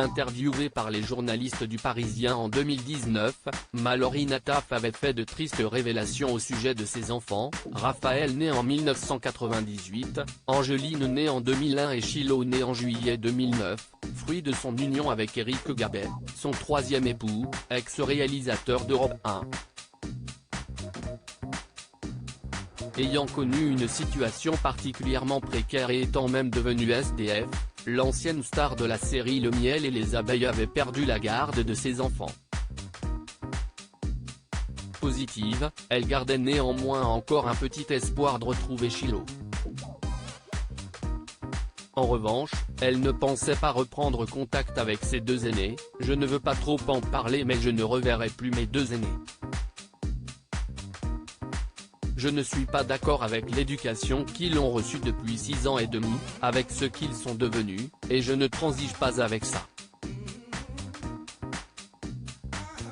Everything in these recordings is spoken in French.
Interviewée par les journalistes du Parisien en 2019, Mallory Nataf avait fait de tristes révélations au sujet de ses enfants, Raphaël né en 1998, Angeline née en 2001 et Shiloh né en juillet 2009, fruit de son union avec Eric Gabet, son troisième époux, ex-réalisateur d'Europe 1. Ayant connu une situation particulièrement précaire et étant même devenue SDF, l'ancienne star de la série Le Miel et les Abeilles avait perdu la garde de ses enfants. Positive, elle gardait néanmoins encore un petit espoir de retrouver Shiloh. En revanche, elle ne pensait pas reprendre contact avec ses deux aînés. « Je ne veux pas trop en parler mais je ne reverrai plus mes deux aînés. Je ne suis pas d'accord avec l'éducation qu'ils ont reçue depuis 6 ans et demi, avec ce qu'ils sont devenus, et je ne transige pas avec ça. »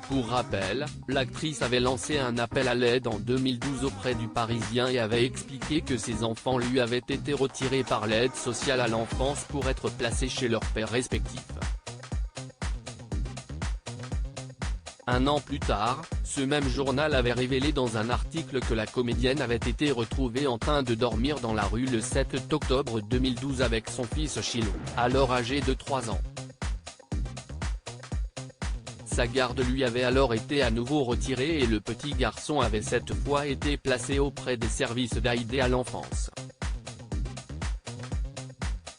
Pour rappel, l'actrice avait lancé un appel à l'aide en 2012 auprès du Parisien et avait expliqué que ses enfants lui avaient été retirés par l'aide sociale à l'enfance pour être placés chez leurs pères respectifs. Un an plus tard, ce même journal avait révélé dans un article que la comédienne avait été retrouvée en train de dormir dans la rue le 7 octobre 2012 avec son fils Shiloh, alors âgé de 3 ans. Sa garde lui avait alors été à nouveau retirée et le petit garçon avait cette fois été placé auprès des services d'aide à l'enfance.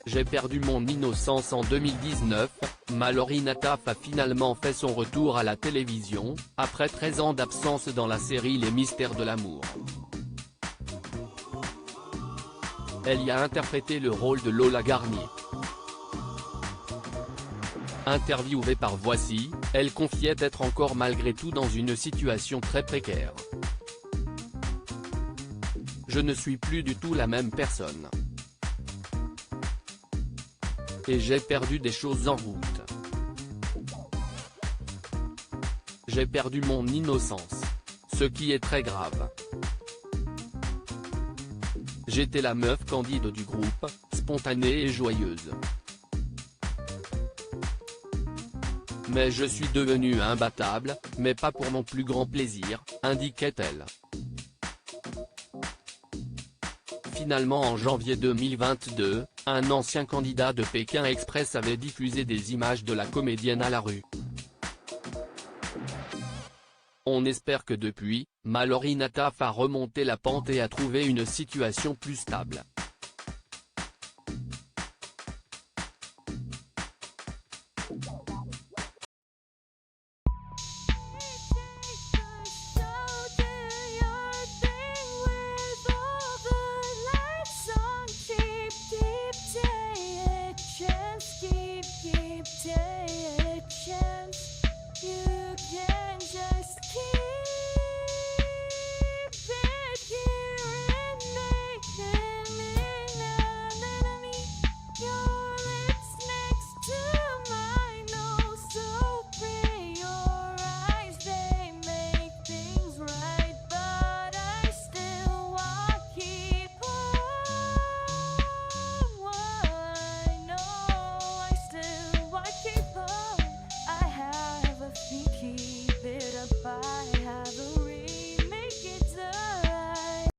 J'ai perdu mon innocence en 2019, Mallory Nataf a finalement fait son retour à la télévision, après 13 ans d'absence dans la série Les Mystères de l'amour. Elle y a interprété le rôle de Lola Garnier. Interviewée par Voici, elle confiait être encore malgré tout dans une situation très précaire. « Je ne suis plus du tout la même personne. Et j'ai perdu des choses en route. J'ai perdu mon innocence. Ce qui est très grave. J'étais la meuf candide du groupe, spontanée et joyeuse. Mais je suis devenue imbattable, mais pas pour mon plus grand plaisir, indiquait-elle. Finalement en janvier 2022, un ancien candidat de Pékin Express avait diffusé des images de la comédienne à la rue. On espère que depuis, Mallory Nataf a remonté la pente et a trouvé une situation plus stable.